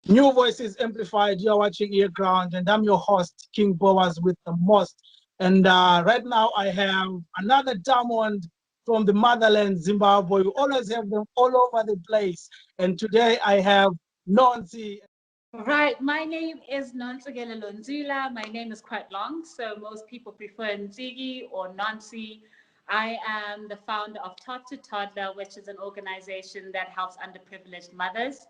New Voices Amplified. You're watching earGROUND, and I'm your host, King Boaz with the most. And right now, I have another diamond from the motherland, Zimbabwe. We always have them all over the place. And today, I have Nonsi. Right, my name is Nonstikelelo Nzula. My name is quite long, so most people prefer Nzigi or Nancy. I am the founder of Toddler, which is an organization that helps underprivileged mothers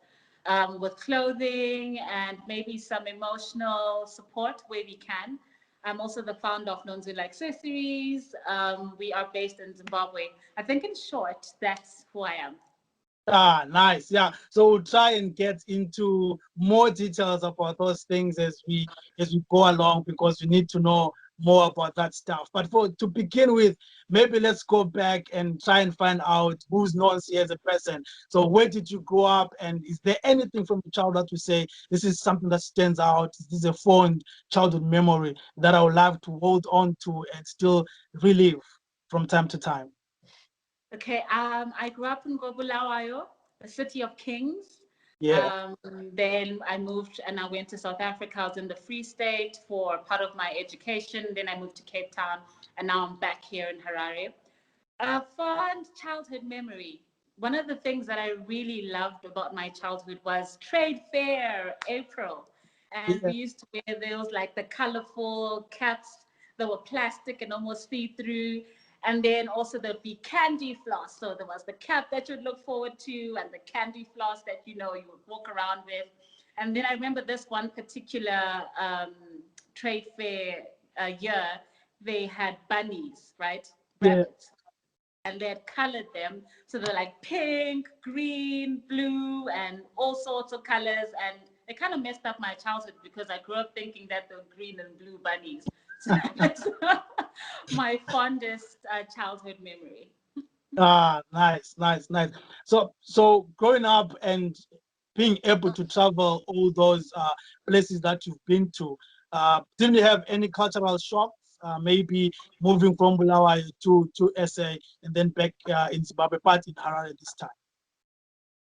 with clothing and maybe some emotional support where we can. I'm also the founder of Nonzula Accessories. We are based in Zimbabwe. I think in short, that's who I am. Ah, nice. Yeah. So we'll try and get into more details about those things as we go along, because we need to know more about that stuff. But to begin with, maybe let's go back and try and find out who's Nonsi as a person. So where did you grow up, and is there anything from your childhood to say this is something that stands out? This is a fond childhood memory that I would love to hold on to and still relive from time to time? Okay, I grew up in Gobulawayo, the city of kings. Yeah. Then I moved and I went to South Africa. I was in the Free State for part of my education. Then I moved to Cape Town, and now I'm back here in Harare. A fond childhood memory. One of the things that I really loved about my childhood was trade fair, April. And Yeah. we used to wear those like the colorful caps that were plastic and almost see-through. And then also there'd be candy floss. So there was the cap that you'd look forward to and the candy floss that, you would walk around with. And then I remember this one particular trade fair year, they had bunnies, right? Yeah. Rabbits. And they had colored them. So they're like pink, green, blue, and all sorts of colors. And it kind of messed up my childhood because I grew up thinking that they were green and blue bunnies. So that's my fondest childhood memory. Ah, nice, nice, nice. So growing up and being able to travel all those places that you've been to, didn't you have any cultural shocks? Maybe moving from Bulawayo to SA and then back in Zimbabwe, but in Harare this time.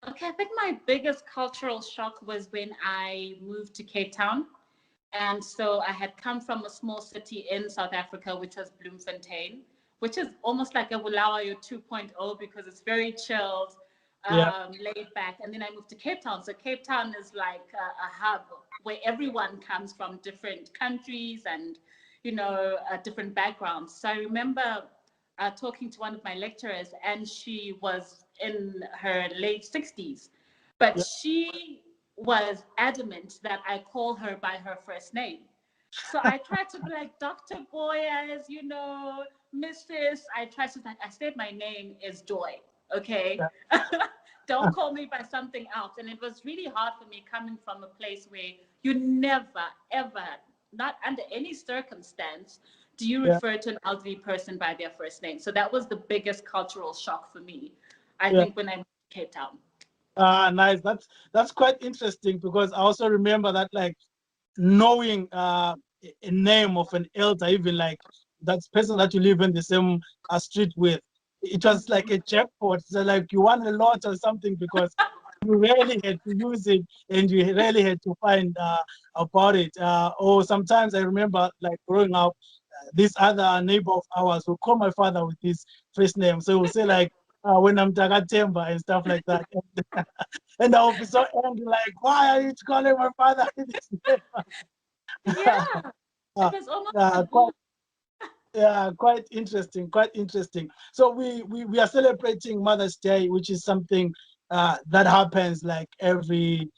Okay, I think my biggest cultural shock was when I moved to Cape Town. And so I had come from a small city in South Africa, which was Bloemfontein, which is almost like a Bulawayo 2.0 because it's very chilled, Yeah, laid back. And then I moved to Cape Town. So Cape Town is like a hub where everyone comes from different countries and, different backgrounds. So I remember talking to one of my lecturers, and she was in her late 60s, but yeah, she was adamant that I call her by her first name. So I tried to be like Dr. Boyas, Mrs. I said my name is Joy, okay? yeah, Don't call me by something else. And it was really hard for me coming from a place where you never, ever, not under any circumstance, do you yeah, refer to an elderly person by their first name. So that was the biggest cultural shock for me, I yeah. think, when I moved to Cape Town. Ah, nice. That's quite interesting, because I also remember that, like, knowing a name of an elder, even like that person that you live in the same street with, it was like a jackpot. So like you won a lot or something, because you really had to use it and you really had to find about it. Or sometimes I remember, like, growing up, this other neighbor of ours will call my father with his first name. So he'll say, like, when I'm Tagatemba and stuff like that. And I'll be so angry, like, why are you calling my father this name? Yeah, it Uh, was almost a uh, boom. quite, yeah, quite interesting, quite interesting. So we are celebrating Mother's Day, which is something that happens like every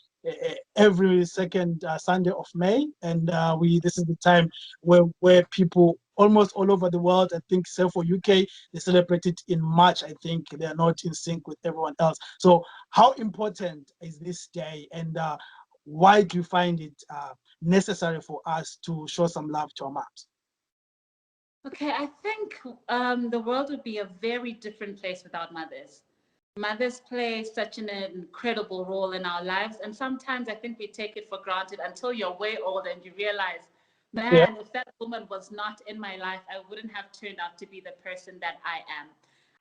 second Sunday of May, and we this is the time where people almost all over the world, I think, except for UK, they celebrate it in March. I think they are not in sync with everyone else. So how important is this day, and why do you find it necessary for us to show some love to our moms? Okay, I think the world would be a very different place without mothers. Mothers play such an incredible role in our lives, and sometimes I think we take it for granted until you're way older and you realize, Yeah, man, if that woman was not in my life, I wouldn't have turned out to be the person that I am.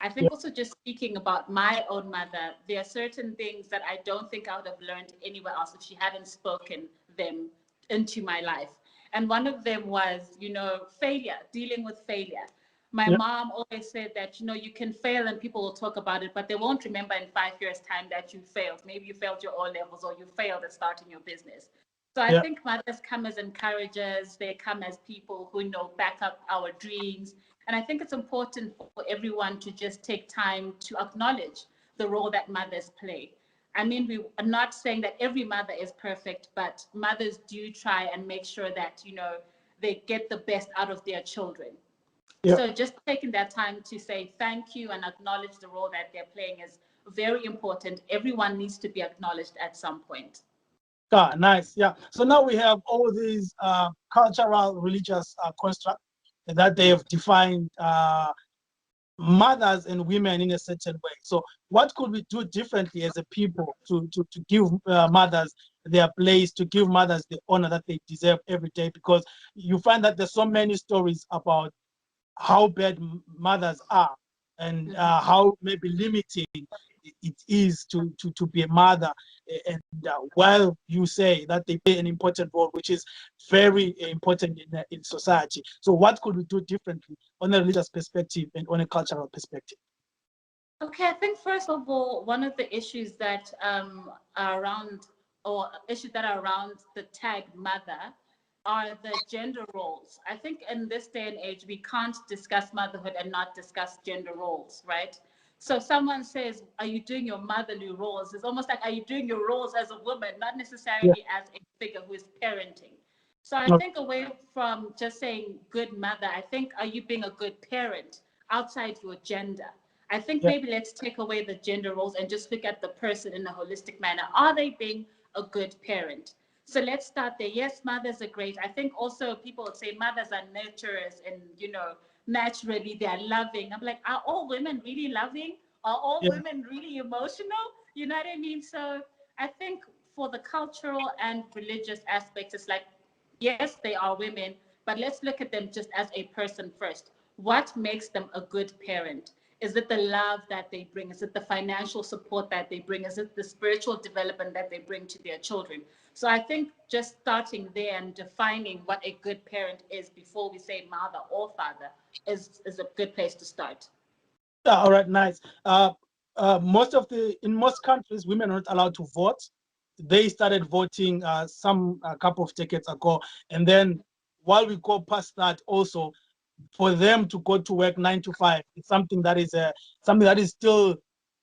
I think also just speaking about my own mother, there are certain things that I don't think I would have learned anywhere else if she hadn't spoken them into my life. And one of them was, failure, dealing with failure. My Yeah. mom always said that, you can fail and people will talk about it, but they won't remember in 5 years' time that you failed. Maybe you failed your O levels or you failed at starting your business. So I Yeah. think mothers come as encouragers, they come as people who back up our dreams. And I think it's important for everyone to just take time to acknowledge the role that mothers play. I mean, we are not saying that every mother is perfect, but mothers do try and make sure that, they get the best out of their children. Yeah. So just taking that time to say thank you and acknowledge the role that they're playing is very important. Everyone needs to be acknowledged at some point. Ah, nice. Yeah. So now we have all these cultural, religious constructs that they have defined mothers and women in a certain way. So what could we do differently as a people to give mothers their place, to give mothers the honor that they deserve every day? Because you find that there's so many stories about how bad mothers are, and how maybe limiting it is to be a mother. And while you say that they play an important role, which is very important in society. So what could we do differently on a religious perspective and on a cultural perspective? Okay, I think first of all, one of the issues that are around, or issues that are around the tag mother, are the gender roles. I think in this day and age, we can't discuss motherhood and not discuss gender roles, right? So someone says, "Are you doing your motherly roles?" It's almost like, "Are you doing your roles as a woman, not Yeah. necessarily as a figure who is parenting?" So I Okay. think away from just saying good mother, I think, are you being a good parent outside your gender? I think Yeah. maybe let's take away the gender roles and just look at the person in a holistic manner. Are they being a good parent? So let's start there. Yes, mothers are great. I think also people would say mothers are nurturers and, naturally they're loving. I'm like, are all women really loving? Are all Yeah. women really emotional? You know what I mean? So I think for the cultural and religious aspects, it's like, yes, they are women, but let's look at them just as a person first. What makes them a good parent? Is it the love that they bring? Is it the financial support that they bring? Is it the spiritual development that they bring to their children? So I think just starting there and defining what a good parent is before we say mother or father is a good place to start. All right, nice. In most countries, women are not allowed to vote. They started voting some a couple of decades ago, and then while we go past that, also for them to go to work 9 to 5, it's something that is still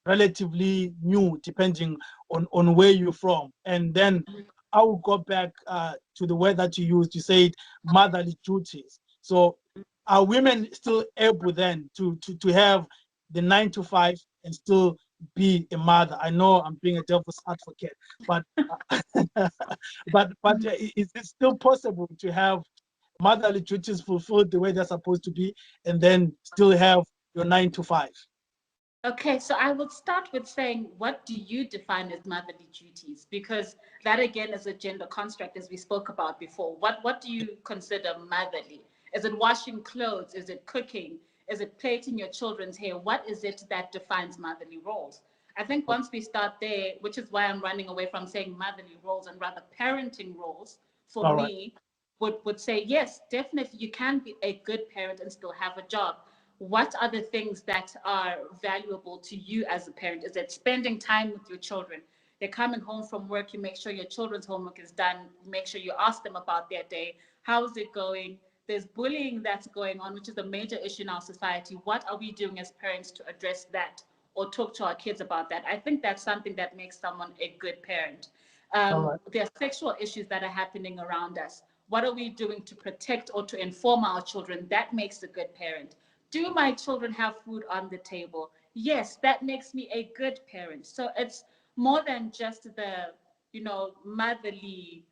relatively new, depending on where you're from. And then I will go back to the word that you used. You said motherly duties. So are women still able then to have the 9 to 5 and still be a mother? I know I'm being a devil's advocate, but is it still possible to have motherly duties fulfilled the way they're supposed to be, and then still have your 9 to 5? Okay, so I would start with saying, what do you define as motherly duties? Because that again is a gender construct, as we spoke about before. What do you consider motherly? Is it washing clothes? Is it cooking? Is it plaiting your children's hair? What is it that defines motherly roles? I think once we start there, which is why I'm running away from saying motherly roles and rather parenting roles, for All right. me, would say, yes, definitely you can be a good parent and still have a job. What are the things that are valuable to you as a parent? Is it spending time with your children? They're coming home from work, you make sure your children's homework is done, make sure you ask them about their day. How is it going? There's bullying that's going on, which is a major issue in our society. What are we doing as parents to address that or talk to our kids about that? I think that's something that makes someone a good parent. All right. There are sexual issues that are happening around us. What are we doing to protect or to inform our children? That makes a good parent. Do my children have food on the table? Yes, that makes me a good parent. So it's more than just the, motherly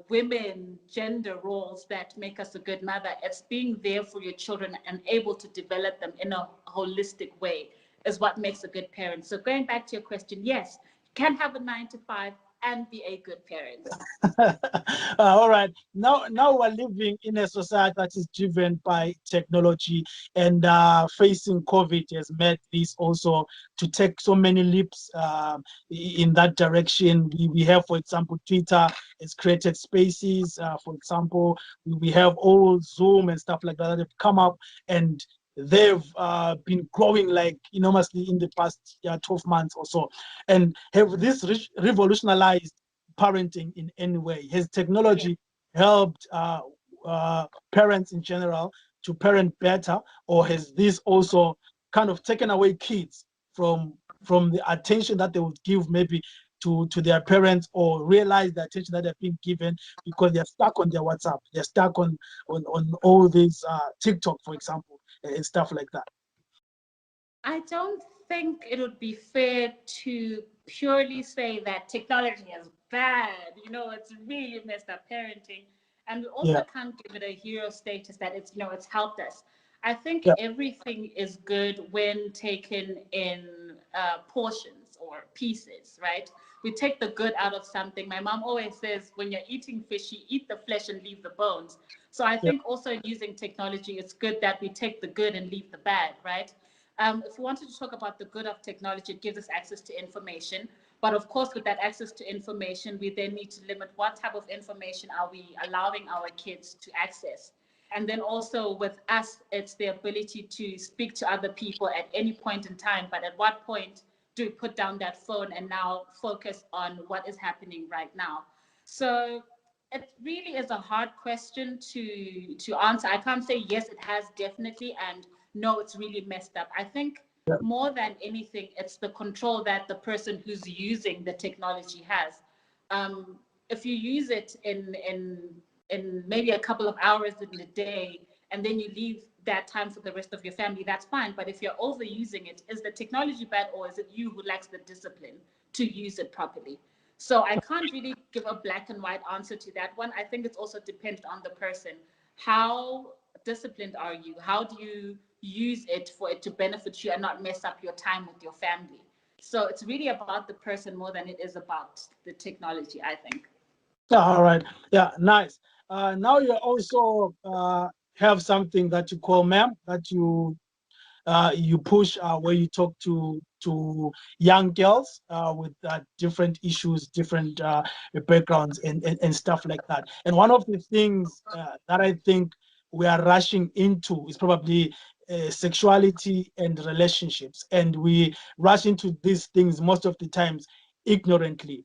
women gender roles that make us a good mother. It's being there for your children and able to develop them in a holistic way is what makes a good parent. So going back to your question, yes, you can have a 9 to 5 and be a good parent. All right. Now we're living in a society that is driven by technology, and facing COVID has made this also to take so many leaps in that direction. We have, for example, Twitter has created spaces. For example, we have all Zoom and stuff like that have come up, and they've been growing like enormously in the past 12 months or so, and have this revolutionized parenting in any way? Has Yeah. technology helped parents in general to parent better, or has this also kind of taken away kids from the attention that they would give maybe to their parents, or realize the attention that they're being given because they're stuck on their WhatsApp, they're stuck on all these TikTok, for example, and stuff like that? I don't think it would be fair to purely say that technology is bad. You know, it's really messed up parenting. And we also Yeah, can't give it a hero status that it's, you know, it's helped us. I think yeah, everything is good when taken in portions or pieces, right? We take the good out of something. My mom always says, when you're eating fish, you eat the flesh and leave the bones. So I yeah, think also in using technology, it's good that we take the good and leave the bad, right? If we wanted to talk about the good of technology, it gives us access to information. But of course, with that access to information, we then need to limit what type of information are we allowing our kids to access. And then also with us, it's the ability to speak to other people at any point in time. But at what point do we put down that phone and now focus on what is happening right now? So it really is a hard question to answer. I can't say yes, it has definitely, and no, it's really messed up. I think yeah, more than anything, it's the control that the person who's using the technology has. Um, if you use it in maybe a couple of hours in the day, and then you leave that time for the rest of your family, that's fine. But if you're overusing it, is the technology bad, or is it you who lacks the discipline to use it properly? So I can't really give a black and white answer to that one. I think it's also dependent on the person. How disciplined are you? How do you use it for it to benefit you and not mess up your time with your family? So it's really about the person more than it is about the technology, I think. all right. Yeah, nice. Now you also have something that you call ma'am, that you push, where you talk to young girls with different issues, different backgrounds, and stuff like that. And one of the things that I think we are rushing into is probably sexuality and relationships, and we rush into these things most of the times ignorantly.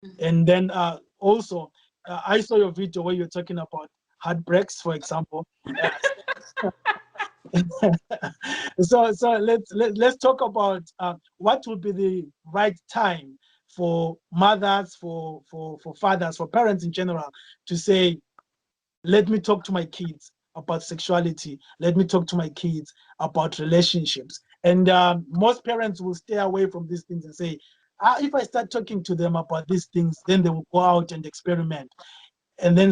Mhm. And then also, I saw your video where you're talking about heartbreaks, for example. Uh, so let's talk about what would be the right time for mothers, for fathers, for parents in general, to say, let me talk to my kids about sexuality. Let me talk to my kids about relationships. And most parents will stay away from these things and say, if I start talking to them about these things, then they will go out and experiment. And then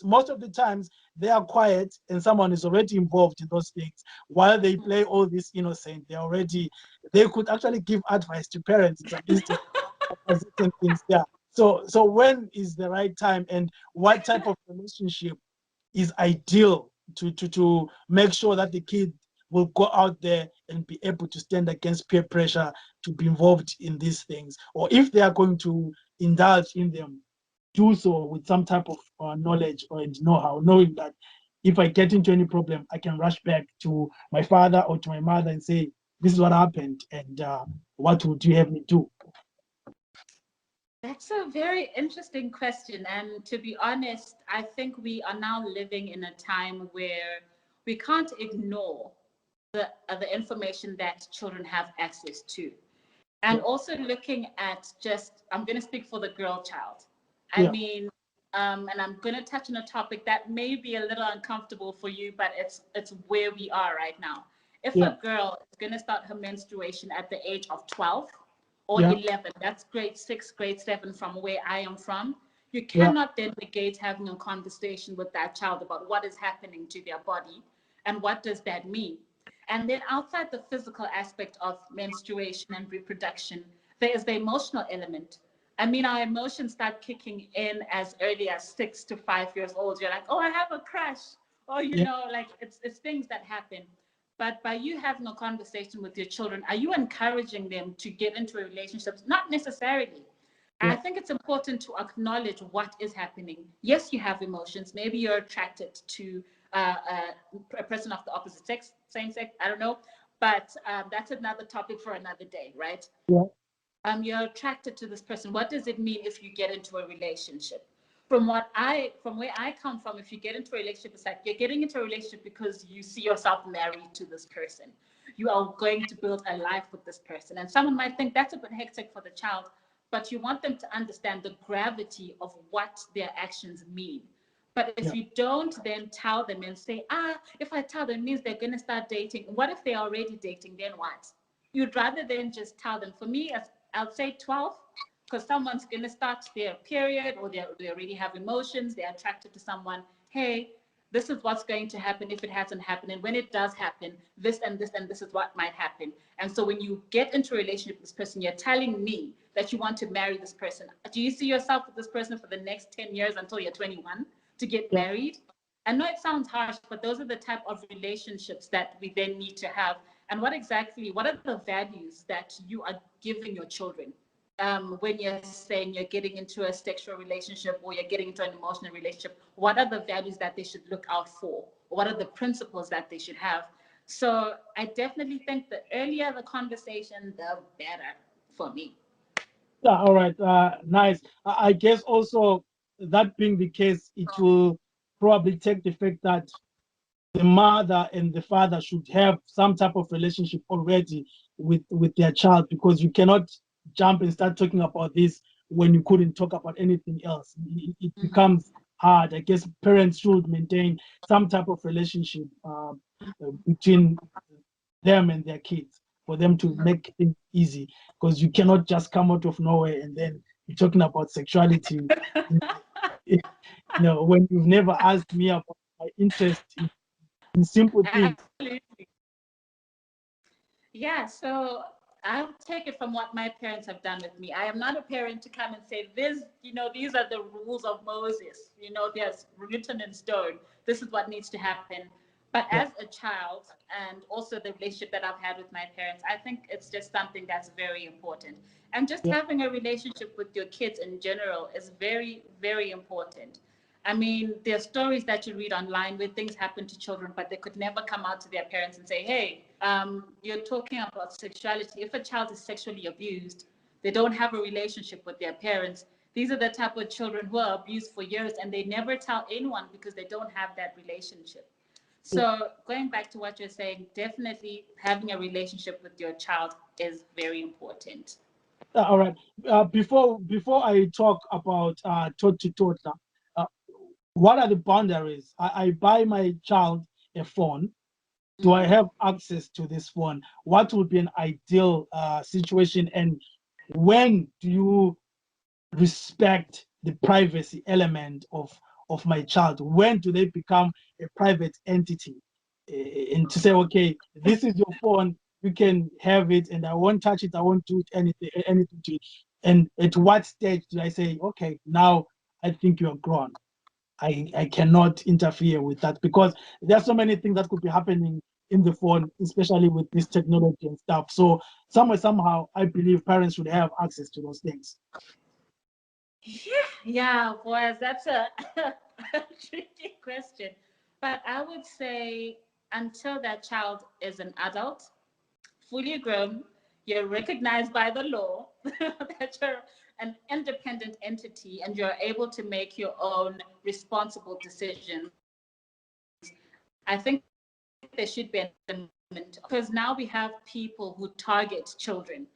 most of the times they are quiet, and someone is already involved in those things while they play all this innocent. They could actually give advice to parents in some instances about certain things. Yeah. So when is the right time, and what type of relationship is ideal to make sure that the kid will go out there and be able to stand against peer pressure to be involved in these things, or if they are going to indulge in them, do so with some type of knowledge or know-how, knowing that if I get into any problem, I can rush back to my father or to my mother and say, this is what happened, and what would you have me do? That's a very interesting question. And to be honest, I think we are now living in a time where we can't ignore the information that children have access to. And Yeah, also looking at just, I'm going to speak for the girl child. I yeah, mean, and I'm going to touch on a topic that may be a little uncomfortable for you, but it's where we are right now. If yeah, a girl is going to start her menstruation at the age of 12 or yeah, 11, that's grade 6, grade 7 from where I am from, you yeah, cannot then negate having a conversation with that child about what is happening to their body and what does that mean. And then outside the physical aspect of menstruation and reproduction, there is the emotional element. I mean, our emotions start kicking in as early as 6 to 5 years old. You're like, oh, I have a crush. Or, you know, like it's things that happen. But by you having a conversation with your children, are you encouraging them to get into a relationship? Not necessarily. I think it's important to acknowledge what is happening. Yes, you have emotions. Maybe you're attracted to a person of the opposite sex, same sex, I don't know. But that's another topic for another day, right? Yeah. You're attracted to this person. What does it mean if you get into a relationship? From where I come from, if you get into a relationship, it's like you're getting into a relationship because you see yourself married to this person. You are going to build a life with this person. And someone might think that's a bit hectic for the child, but you want them to understand the gravity of what their actions mean. But if you don't then tell them and say, if I tell them, it means they're going to start dating. What if they're already dating? Then what? You'd rather than just tell them. For me, I'll say 12, because someone's going to start their period, or they already have emotions, they're attracted to someone. Hey, this is what's going to happen if it hasn't happened. And when it does happen, this and this and this is what might happen. And so when you get into a relationship with this person, you're telling me that you want to marry this person. Do you see yourself with this person for the next 10 years until you're 21 to get married? I know it sounds harsh, but those are the type of relationships that we then need to have. And what are the values that you are giving your children? When you're saying you're getting into a sexual relationship or you're getting into an emotional relationship, what are the values that they should look out for? What are the principles that they should have? So I definitely think the earlier the conversation, the better for me. Yeah, all right. Nice. I guess also that being the case, it will probably take the fact that the mother and the father should have some type of relationship already with their child, because you cannot jump and start talking about this when you couldn't talk about anything else. It becomes hard. I guess parents should maintain some type of relationship between them and their kids for them to make things easy, because you cannot just come out of nowhere and then you're talking about sexuality. When you've never asked me about my interest in simple things. Absolutely. Yeah, so I'll take it from what my parents have done with me. I am not a parent to come and say, this, these are the rules of Moses. There's written in stone. This is what needs to happen. But as a child, and also the relationship that I've had with my parents, I think it's just something that's very important. And just having a relationship with your kids in general is very, very important. I mean, there are stories that you read online where things happen to children, but they could never come out to their parents and say, hey, you're talking about sexuality. If a child is sexually abused, they don't have a relationship with their parents. These are the type of children who are abused for years and they never tell anyone because they don't have that relationship. So going back to what you're saying, definitely having a relationship with your child is very important. All right. Before I talk about toddler, uh, what are the boundaries? I buy my child a phone. Do I have access to this phone? What would be an ideal situation? And when do you respect the privacy element of my child? When do they become a private entity? And to say, okay, this is your phone, you can have it, and I won't touch it, I won't do anything to it. And at what stage do I say, okay, now I think you're grown? I cannot interfere with that, because there are so many things that could be happening in the phone, especially with this technology and stuff. So somehow, I believe parents should have access to those things. Yeah, boys, that's a tricky question. But I would say until that child is an adult, fully grown, you're recognized by the law that you're an independent entity and you're able to make your own responsible decisions. I think there should be an element, because now we have people who target children.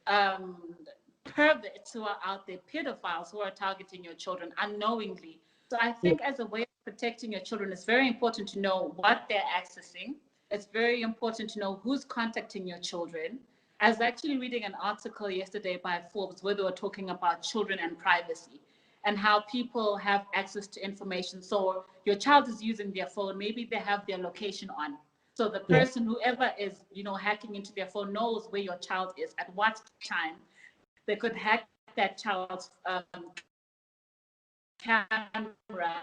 Perverts who are out there, pedophiles who are targeting your children unknowingly. So I think as a way of protecting your children, it's very important to know what they're accessing. It's very important to know who's contacting your children. I was actually reading an article yesterday by Forbes where they were talking about children and privacy and how people have access to information. So your child is using their phone, maybe they have their location on. So the person, whoever is, hacking into their phone knows where your child is, at what time. They could hack that child's camera.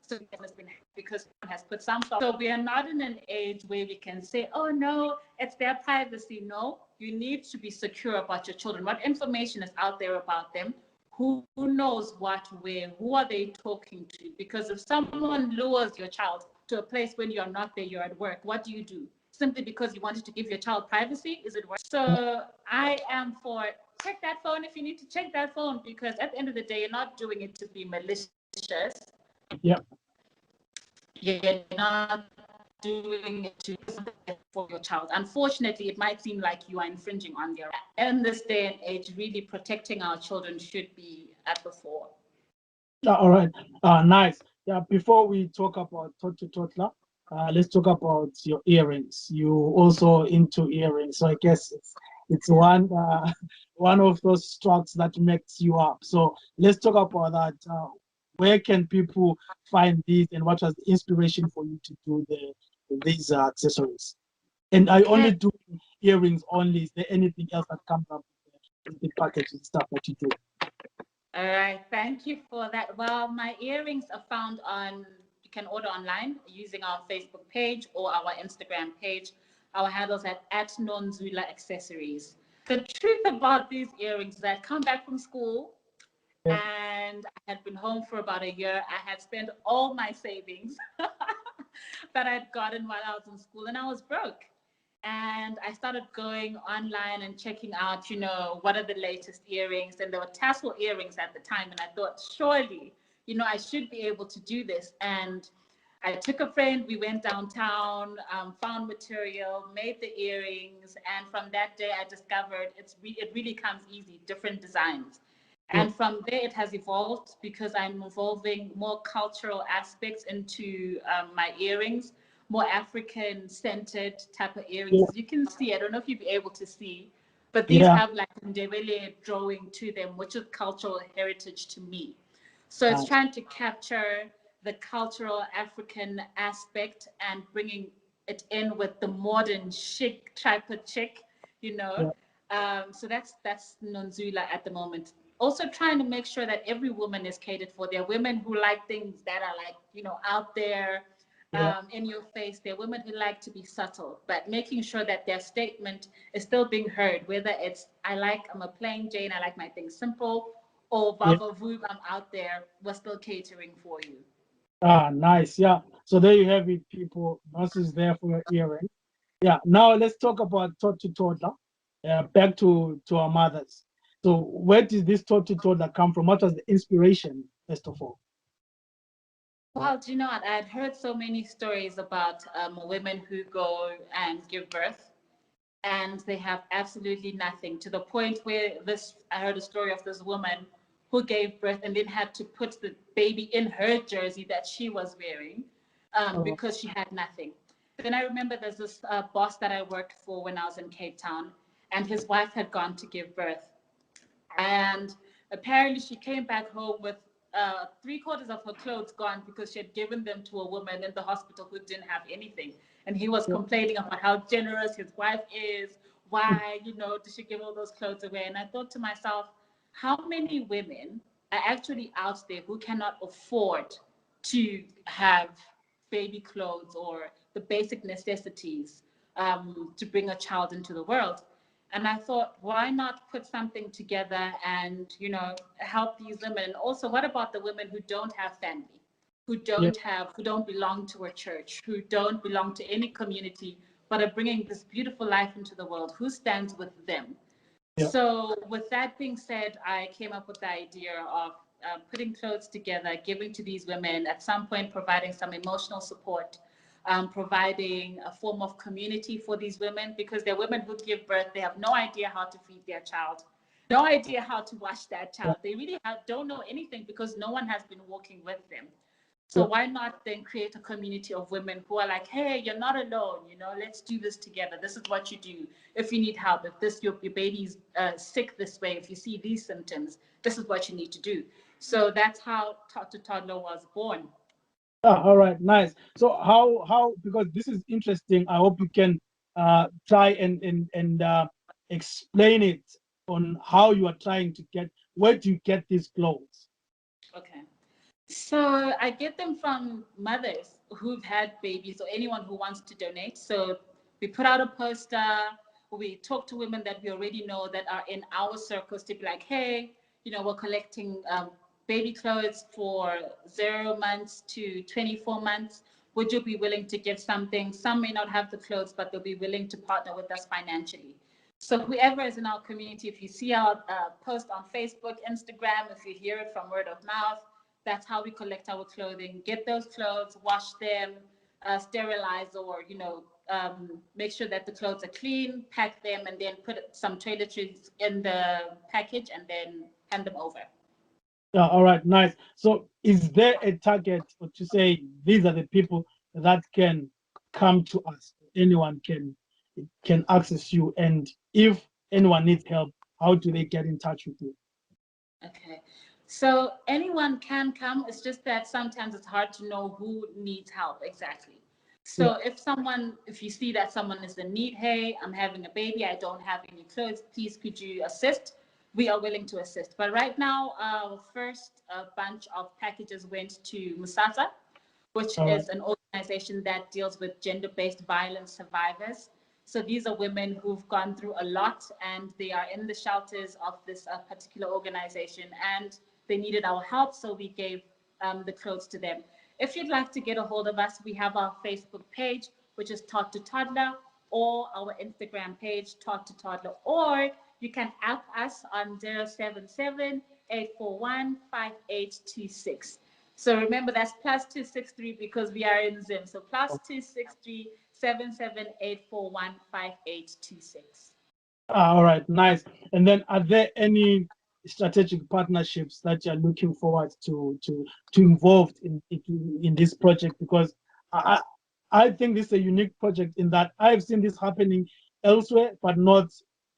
So has been because has put some thought. So we are not in an age where we can say, oh no, it's their privacy. No, you need to be secure about your children. What information is out there about them? Who knows what, where, who are they talking to? Because if someone lures your child to a place when you're not there, you're at work, what do? Simply because you wanted to give your child privacy? Is it work? So I am for check that phone if you need to check that phone, because at the end of the day, you're not doing it to be malicious. Yeah. You're not doing it to for your child. Unfortunately, it might seem like you are infringing on their rights. In this day and age, really protecting our children should be at the fore. All right. Nice. Yeah. Before we talk about Toddler, let's talk about your earrings. You also into earrings, so I guess it's one one of those strokes that makes you up. So let's talk about that. Where can people find these, and what was the inspiration for you to do these accessories? And I only do earrings only. Is there anything else that comes up with the package and stuff that you do? All right, thank you for that. Well, my earrings are found you can order online using our Facebook page or our Instagram page. Our handles at @Nonzula Accessories. The truth about these earrings is that I come back from school and I had been home for about a year. I had spent all my savings that I'd gotten while I was in school, and I was broke. And I started going online and checking out, what are the latest earrings? And there were tassel earrings at the time. And I thought, surely, I should be able to do this. And I took a friend, we went downtown, found material, made the earrings. And from that day, I discovered it really comes easy, different designs. And from there, it has evolved because I'm involving more cultural aspects into my earrings, more African-centered type of earrings. As you can see, I don't know if you'll be able to see, but these have like Ndebele drawing to them, which is cultural heritage to me. So it's trying to capture the cultural African aspect and bringing it in with the modern chic type of chick, So that's Nonzula at the moment. Also trying to make sure that every woman is catered for. There are women who like things that are like, out there, in your face. There are women who like to be subtle, but making sure that their statement is still being heard, whether it's I'm a plain Jane, I like my things simple, or Vava Voog, I'm out there, we're still catering for you. Nice. Yeah. So there you have it, people. Nurses there for your earring. Yeah. Now let's talk about Toddler. Back to our mothers. So where did this Toddler come from? What was the inspiration, first of all? Well, do you know what? I had heard so many stories about women who go and give birth and they have absolutely nothing, to the point where I heard a story of this woman who gave birth and then had to put the baby in her jersey that she was wearing because she had nothing. Then I remember there's this boss that I worked for when I was in Cape Town, and his wife had gone to give birth. And apparently she came back home with 3/4 of her clothes gone because she had given them to a woman in the hospital who didn't have anything. And he was complaining about how generous his wife is. Why, did she give all those clothes away? And I thought to myself, how many women are actually out there who cannot afford to have baby clothes or the basic necessities to bring a child into the world? And I thought, why not put something together and, help these women? And also, what about the women who don't have family, who don't belong to a church, who don't belong to any community, but are bringing this beautiful life into the world? Who stands with them? So with that being said, I came up with the idea of putting clothes together, giving to these women, at some point providing some emotional support, providing a form of community for these women, because they're women who give birth. They have no idea how to feed their child, no idea how to wash that child. They really don't know anything because no one has been walking with them. So why not then create a community of women who are like, hey, you're not alone, let's do this together. This is what you do. If you need help, if your baby's sick this way, if you see these symptoms, this is what you need to do. So that's how Toddler was born. All right, nice. So how because this is interesting. I hope you can try and explain it on how you are trying to get, where do you get these clothes? Okay. So I get them from mothers who've had babies or anyone who wants to donate. So we put out a poster. We talk to women that we already know that are in our circles to be like, hey, we're collecting baby clothes for 0 months to 24 months. Would you be willing to give something? Some may not have the clothes, but they'll be willing to partner with us financially. So whoever is in our community, if you see our post on Facebook, Instagram, if you hear it from word of mouth, that's how we collect our clothing. Get those clothes, wash them, sterilize, or make sure that the clothes are clean, pack them, and then put some toiletries in the package, and then hand them over. Yeah, all right, nice. So is there a target or to say these are the people that can come to us? Anyone can access you, and if anyone needs help, how do they get in touch with you? Okay. So anyone can come. It's just that sometimes it's hard to know who needs help exactly. Yeah. So if you see that someone is in need, hey, I'm having a baby, I don't have any clothes, please could you assist? We are willing to assist. But right now, our first bunch of packages went to Musasa, which All right. is an organization that deals with gender-based violence survivors. So these are women who've gone through a lot and they are in the shelters of this particular organization and they needed our help. So we gave the clothes to them. If you'd like to get a hold of us, we have our Facebook page, which is Taught to Toddler, or our Instagram page, Taught to Toddler, or you can app us on 077-841-5826. So remember, that's +263 because we are in Zim. So +263-77841-5826. All right, nice. And then, are there any strategic partnerships that you're looking forward to involved in this project? Because I I think this is a unique project in that I've seen this happening elsewhere, but not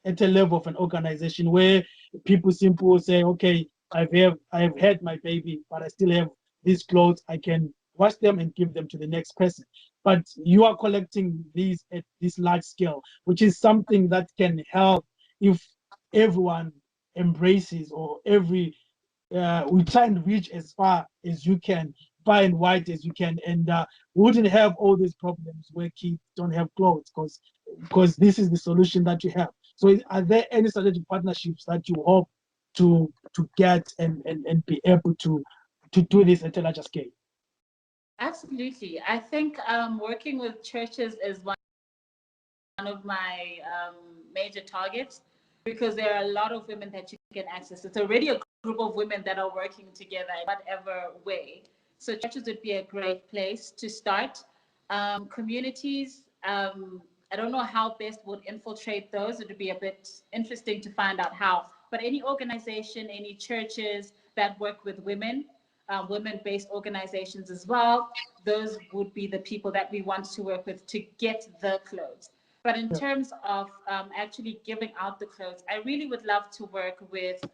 at a level of an organization where people simply say, "Okay, I've had my baby, but I still have these clothes. I can wash them and give them to the next person." But you are collecting these at this large scale, which is something that can help if everyone embraces, or we try and reach as far as you can, far and wide as you can, and we wouldn't have all these problems where kids don't have clothes because this is the solution that you have. So are there any strategic partnerships that you hope to get and be able to do this at a larger scale? Absolutely. I think working with churches is one of my major targets because there are a lot of women that you can access. It's already a group of women that are working together in whatever way. So churches would be a great place to start. Communities, I don't know how best would infiltrate those. It would be a bit interesting to find out how. But any organization, any churches that work with women, women-based organizations as well, those would be the people that we want to work with to get the clothes. But in Yeah. terms of actually giving out the clothes, I really would love to work with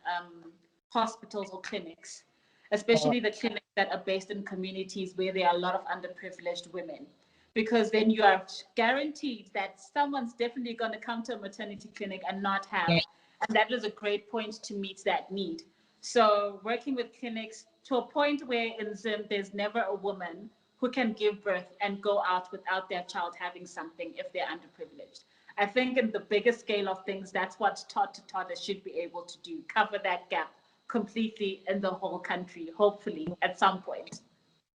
hospitals or clinics, especially the clinics that are based in communities where there are a lot of underprivileged women. Because then you are guaranteed that someone's definitely going to come to a maternity clinic and not have. And that is a great point to meet that need. So working with clinics to a point where in Zim, there's never a woman who can give birth and go out without their child having something if they're underprivileged. I think in the bigger scale of things, that's what Taught to Toddler should be able to do, cover that gap completely in the whole country, hopefully at some point.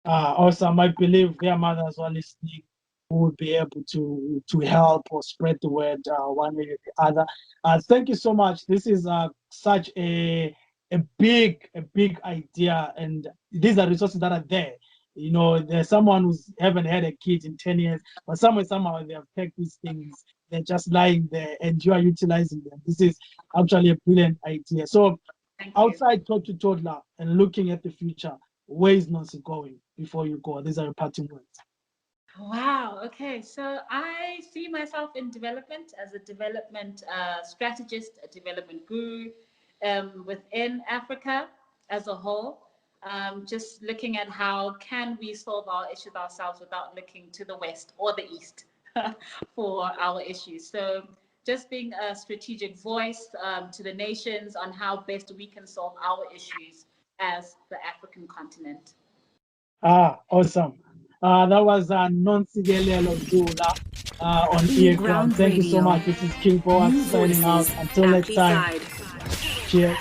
Awesome. I believe their mothers are listening who would be able to help or spread the word one way or the other. Thank you so much. This is such a big idea, and these are resources that are there. There's someone who's haven't had a kid in 10 years, but somehow they have picked these things. They're just lying there, and you are utilizing them. This is actually a brilliant idea. So Thank you. outside Talk to Toddler and looking at the future, where is Nancy going before you go? These are your parting words. Wow. Okay. So I see myself in development as a development strategist, a development guru within Africa as a whole. Just looking at how can we solve our issues ourselves without looking to the west or the east for our issues. So just being a strategic voice to the nations on how best we can solve our issues as the African continent. Awesome. That was Nonstikelelo Nzula on earGROUND. Thank you so much. This is King Boas signing out. Until next time. Cheers.